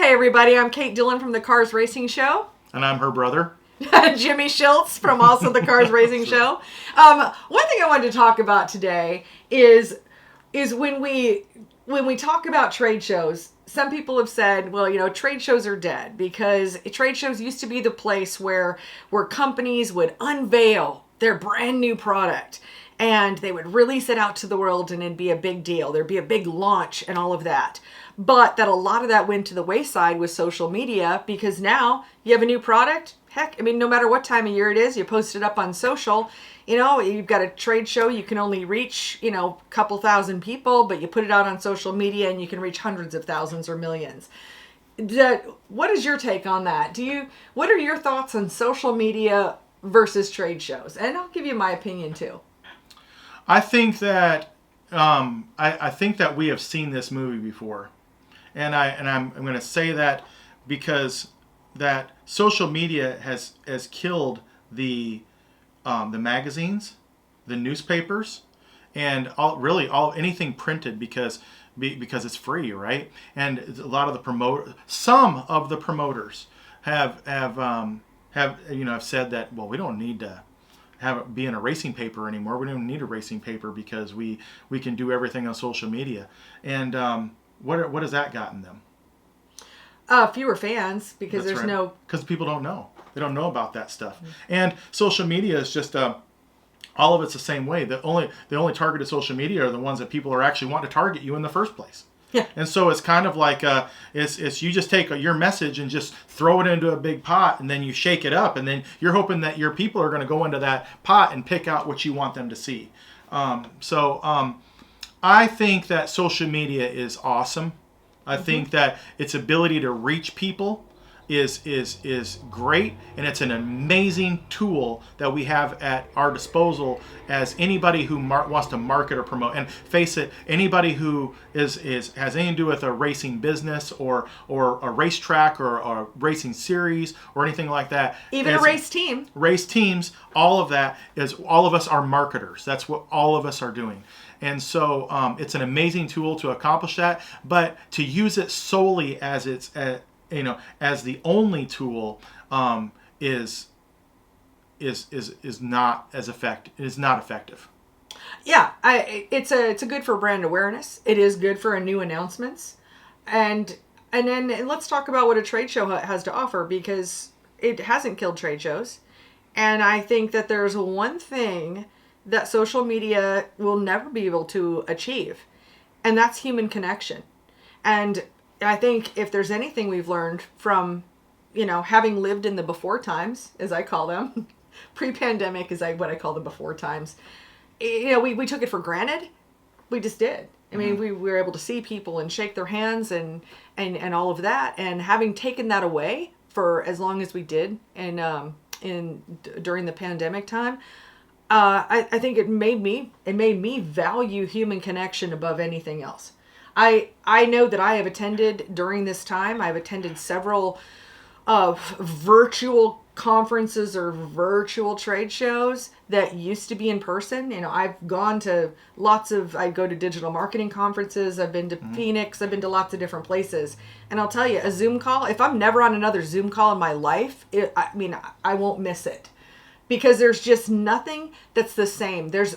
Hey everybody, I'm Kate Dillon from the Cars Racing Show. And I'm her brother. Jimmy Schultz from also the Cars Racing Show. One thing I wanted to talk about today is when we talk about trade shows, some people have said, well, trade shows are dead because trade shows used to be the place where companies would unveil their brand new product and they would release it out to the world and it'd be a big deal. There'd be a big launch and all of that. But that a lot of that went to the wayside with social media because now you have a new product. Heck, no matter what time of year it is, you post it up on social. You've got a trade show, you can only reach, a couple thousand people, but you put it out on social media and you can reach hundreds of thousands or millions. What is your take on that? What are your thoughts on social media versus trade shows? And I'll give you my opinion too. I think that I think that we have seen this movie before, and I'm going to say that because that social media has killed the magazines, the newspapers, and anything printed because it's free, right? And a lot of some of the promoters have said that, well, we don't need to be in a racing paper anymore. We don't need a racing paper because we can do everything on social media. And what has that gotten them? Fewer fans because That's there's right. Because people don't know. They don't know about that stuff. Mm-hmm. And social media is just all of it's the same way. The only targeted social media are the ones that people are actually wanting to target you in the first place. Yeah. And so it's kind of like it's you just take your message and just throw it into a big pot and then you shake it up and then you're hoping that your people are going to go into that pot and pick out what you want them to see. I think that social media is awesome. I think that its ability to reach people is great, and it's an amazing tool that we have at our disposal as anybody who wants to market or promote. And face it, anybody who has anything to do with a racing business or a racetrack or a racing series or anything like that. Even a race team. Race teams, all of that is, all of us are marketers. That's what all of us are doing. And so it's an amazing tool to accomplish that, but to use it solely as as the only tool is not as effective. Is not effective. Yeah, it's a good for brand awareness. It is good for new announcements, and then let's talk about what a trade show has to offer because it hasn't killed trade shows, and I think that there's one thing that social media will never be able to achieve, and that's human connection. And I think if there's anything we've learned from, having lived in the before times, as I call them, pre-pandemic is what I call the before times, we took it for granted. We just did. We were able to see people and shake their hands and all of that. And having taken that away for as long as we did and during the pandemic time, I think it made me value human connection above anything else. I know that I have attended during this time. I've attended several virtual conferences or virtual trade shows that used to be in person. I've gone to I go to digital marketing conferences. I've been to Phoenix. I've been to lots of different places. And I'll tell you, a Zoom call, if I'm never on another Zoom call in my life, I won't miss it. Because there's just nothing that's the same. There's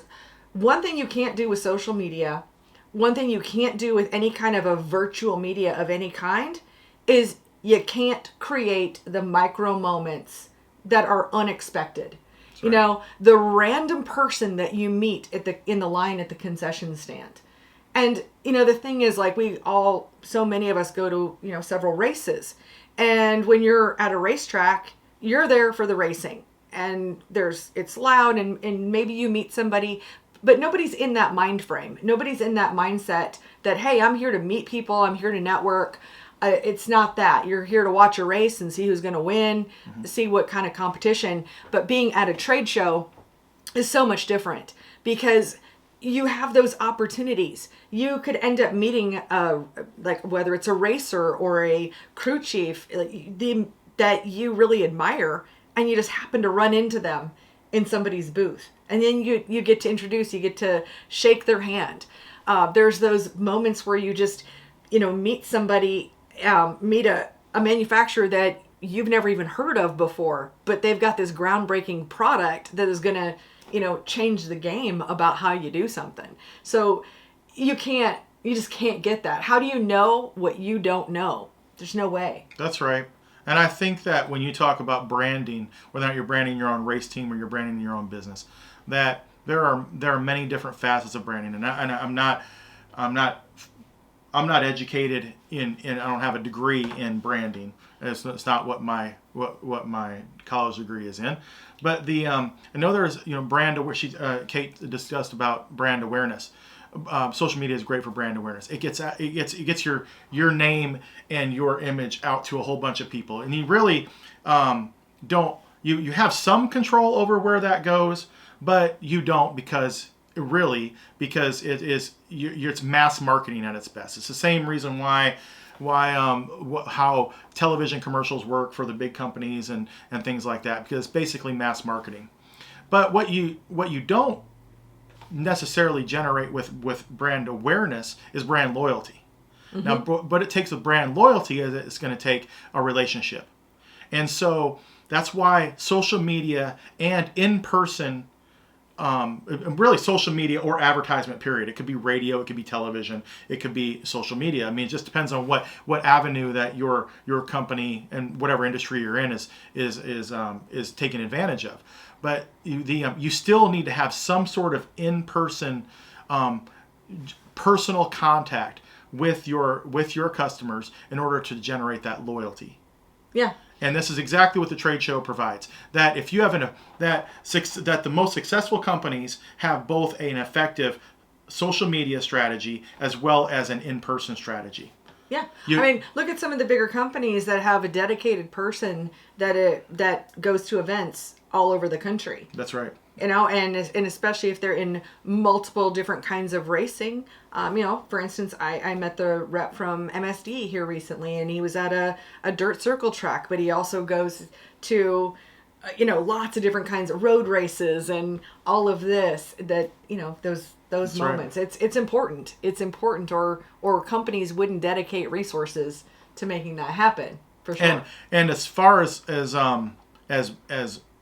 one thing you can't do with social media. One thing you can't do with any kind of a virtual media of any kind is you can't create the micro moments that are unexpected. Right. The random person that you meet in the line at the concession stand. And, the thing is, so many of us go to, several races. And when you're at a racetrack, you're there for the racing. And it's loud and maybe you meet somebody, but nobody's in that mind frame. Nobody's in that mindset that, hey, I'm here to meet people. I'm here to network. It's not that. You're here to watch a race and see who's going to win, see what kind of competition. But being at a trade show is so much different because you have those opportunities. You could end up meeting, whether it's a racer or a crew chief that you really admire, and you just happen to run into them in somebody's booth. And then you get to introduce, you get to shake their hand. There's those moments where you just, meet somebody, meet a manufacturer that you've never even heard of before, but they've got this groundbreaking product that is going to, change the game about how you do something. So you just can't get that. How do you know what you don't know? There's no way. That's right. And I think that when you talk about branding, whether or not you're branding your own race team or you're branding your own business, that there are many different facets of branding. And I'm not educated in I don't have a degree in branding. It's not what my college degree is in. But I know there's brand where Kate discussed about brand awareness. Social media is great for brand awareness. It gets your name and your image out to a whole bunch of people, and you really don't. You have some control over where that goes, but you don't because it's mass marketing at its best. It's the same reason why how television commercials work for the big companies and things like that, because it's basically mass marketing. But what you don't necessarily generate with brand awareness is brand loyalty. Mm-hmm. Now, but it takes a brand loyalty as it's going to take a relationship. And so that's why social media and in-person, really social media or advertisement period. It could be radio, it could be television, it could be social media. I mean, it just depends on what avenue that your company and whatever industry you're in is taking advantage of. But you still need to have some sort of in-person, personal contact with your customers in order to generate that loyalty. Yeah. And this is exactly what the trade show provides. That if you have that the most successful companies have both an effective social media strategy as well as an in-person strategy. Yeah. I mean, look at some of the bigger companies that have a dedicated person that goes to events all over the country. That's right. And especially if they're in multiple different kinds of racing. For instance, I met the rep from MSD here recently, and he was at a dirt circle track, but he also goes to, lots of different kinds of road races and all of this that, those That's moments. Right. It's important. It's important, or companies wouldn't dedicate resources to making that happen, for sure. And as far as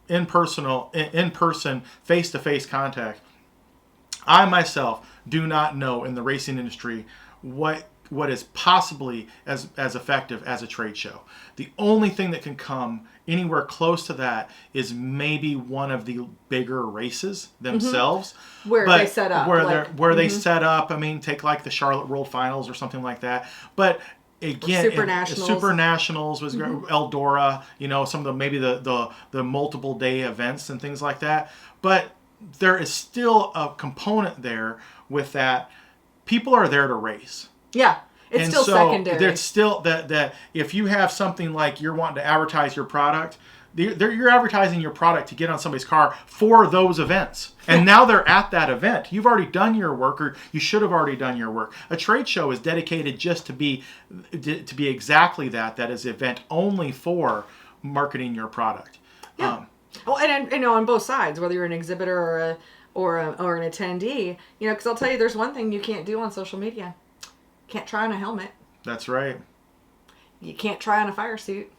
in-person, face-to-face contact, I myself do not know in the racing industry what is possibly as effective as a trade show. The only thing that can come anywhere close to that is maybe one of the bigger races themselves, where they set up, they set up. I mean, take like the Charlotte World Finals or something like that. But again, Super Nationals was Eldora, some of the multiple day events and things like that. But there is still a component there with that. People are there to race. Yeah. It's still secondary. There's still that if you have something like you're wanting to advertise your product, you're advertising your product to get on somebody's car for those events. And now they're at that event. You've already done your work, or you should have already done your work. A trade show is dedicated just to be exactly that is an event only for marketing your product. Yeah. And on both sides, whether you're an exhibitor or an attendee, because I'll tell you, there's one thing you can't do on social media. Can't try on a helmet. That's right. You can't try on a fire suit.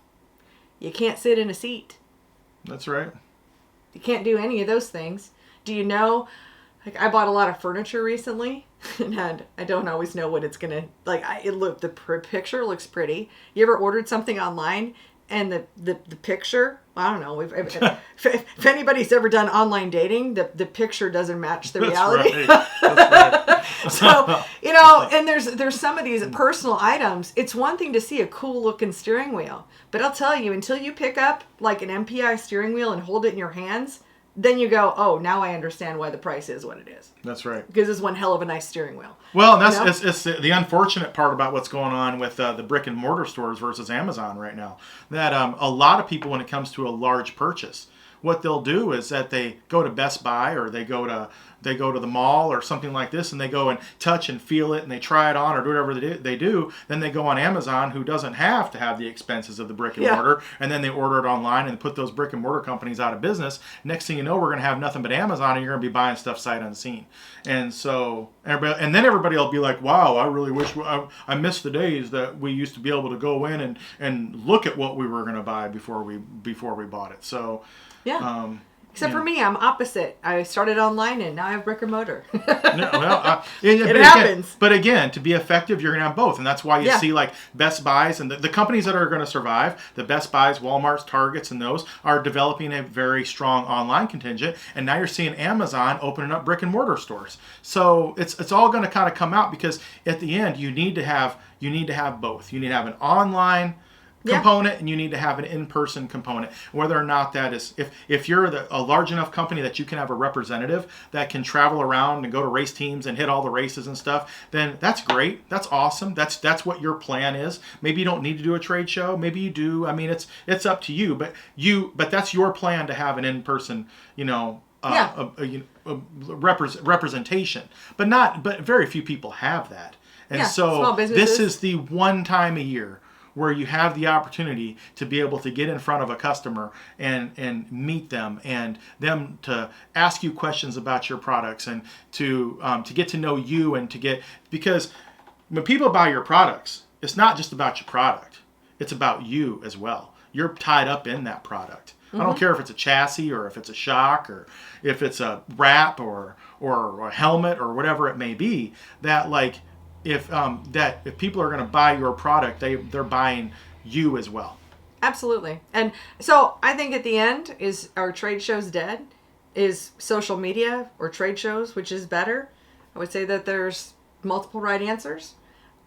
You can't sit in a seat. That's right. You can't do any of those things. Do you know, I bought a lot of furniture recently, and I don't always know what it's going to, the picture looks pretty. You ever ordered something online, and the picture, I don't know, if anybody's ever done online dating, the picture doesn't match the reality. Right. That's right. So, and there's some of these personal items. It's one thing to see a cool looking steering wheel, but I'll tell you, until you pick up like an MPI steering wheel and hold it in your hands, then you go, oh, now I understand why the price is what it is. That's right. Because it's one hell of a nice steering wheel. Well, and it's the unfortunate part about what's going on with the brick and mortar stores versus Amazon right now. That a lot of people, when it comes to a large purchase, what they'll do is that they go to Best Buy or they go to they go to the mall or something like this, and they go and touch and feel it, and they try it on or do whatever they do. Then they go on Amazon, who doesn't have to have the expenses of the brick and mortar, and then they order it online and put those brick and mortar companies out of business. Next thing you know, we're going to have nothing but Amazon, and you're going to be buying stuff sight unseen. And so then everybody will be like, wow, I really wish I miss the days that we used to be able to go in and look at what we were going to buy before we bought it. So Except for me, I'm opposite. I started online and now I have brick and mortar. It happens. But again, to be effective, you're going to have both. And that's why you see like Best Buys and the companies that are going to survive, the Best Buys, Walmarts, Targets, and those are developing a very strong online contingent. And now you're seeing Amazon opening up brick and mortar stores. So it's all going to kind of come out, because at the end, you need to have both. You need to have an online component, and you need to have an in-person component. Whether or not that is, if you're a large enough company that you can have a representative that can travel around and go to race teams and hit all the races and stuff, then that's great. That's awesome. That's what your plan is. Maybe you don't need to do a trade show. Maybe you do. I mean, it's up to you. But that's your plan, to have an in-person, representation. But very few people have that. And so this is the one time a year where you have the opportunity to be able to get in front of a customer and meet them, and them to ask you questions about your products, and to get to know you, and because when people buy your products, it's not just about your product, it's about you as well. You're tied up in that product. I don't care if it's a chassis, or if it's a shock, or if it's a wrap, or a helmet, or whatever it may be. That like, if people are going to buy your product, they're buying you as well. Absolutely. And so I think at the end, is our trade shows dead? Is social media or trade shows, which is better? I would say that there's multiple right answers.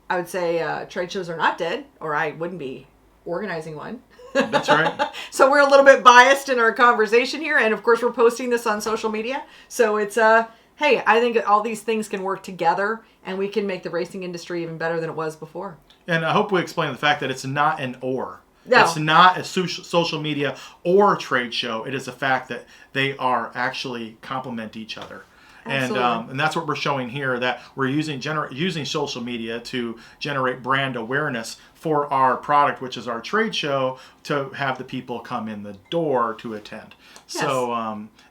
I would say trade shows are not dead, or I wouldn't be organizing one. That's right. So we're a little bit biased in our conversation here, and of course we're posting this on social media. So it's hey, I think all these things can work together, and we can make the racing industry even better than it was before. And I hope we explain the fact that it's not an or. No. It's not a social media or trade show. It is the fact that they are actually complement each other. And that's what we're showing here, that we're using social media to generate brand awareness for our product, which is our trade show, to have the people come in the door to attend. Yes. So,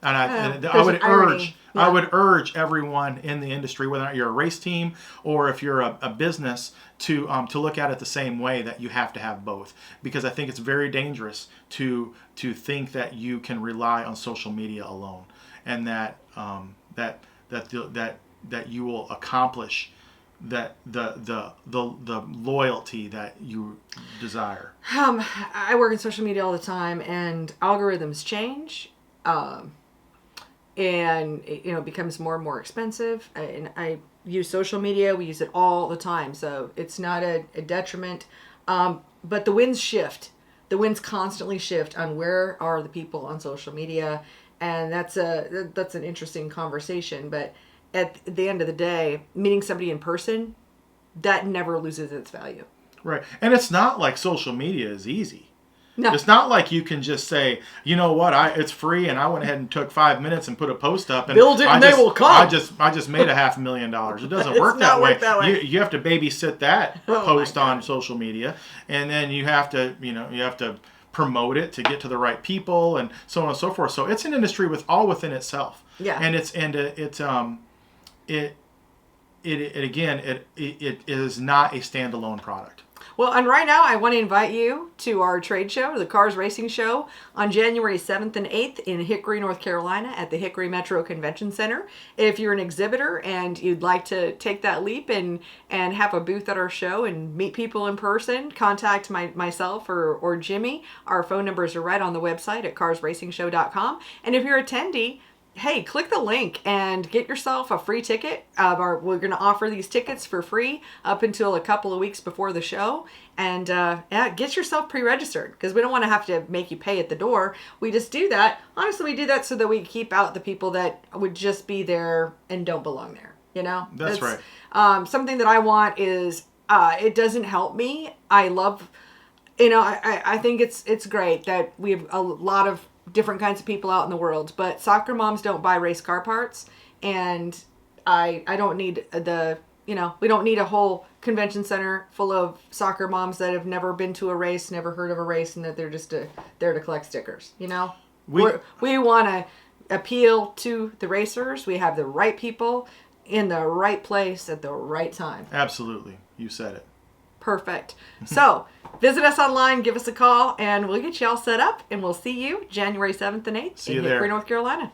I would urge everyone in the industry, whether or not you're a race team or if you're a business, to look at it the same way, that you have to have both, because I think it's very dangerous to think that you can rely on social media alone, and that you will accomplish the loyalty that you desire. I work in social media all the time, and algorithms change, and it becomes more and more expensive. And I use social media; we use it all the time, so it's not a detriment. But the winds shift. The winds constantly shift on where are the people on social media. And that's an interesting conversation. But at the end of the day, meeting somebody in person, that never loses its value. Right. And it's not like social media is easy. No. It's not like you can just say, you know what, it's free, and I went ahead and took 5 minutes and put a post up, and build it, and they will come. I just made $500,000. It doesn't work that way. You have to babysit that post on social media, and then you have to promote it to get to the right people, and so on and so forth. So it's an industry within itself. Yeah. And it is not a standalone product. Well, and right now I want to invite you to our trade show, the Cars Racing Show, on January 7th and 8th in Hickory, North Carolina at the Hickory Metro Convention Center. If you're an exhibitor and you'd like to take that leap and have a booth at our show and meet people in person, contact myself or Jimmy. Our phone numbers are right on the website at carsracingshow.com. And if you're an attendee, hey, click the link and get yourself a free ticket. We're going to offer these tickets for free up until a couple of weeks before the show. And get yourself pre-registered, because we don't want to have to make you pay at the door. We just do that. Honestly, we do that so that we keep out the people that would just be there and don't belong there. That's right. Something that I want is, it doesn't help me. I love, I think it's great that we have a lot of different kinds of people out in the world, but soccer moms don't buy race car parts, and I don't need we don't need a whole convention center full of soccer moms that have never been to a race, never heard of a race, and that they're just there to collect stickers. We want to appeal to the racers. We have the right people in the right place at the right time. Absolutely. You said it. Perfect. So visit us online, give us a call, and we'll get you all set up, and we'll see you January 7th and 8th See you in there. Hickory, North Carolina.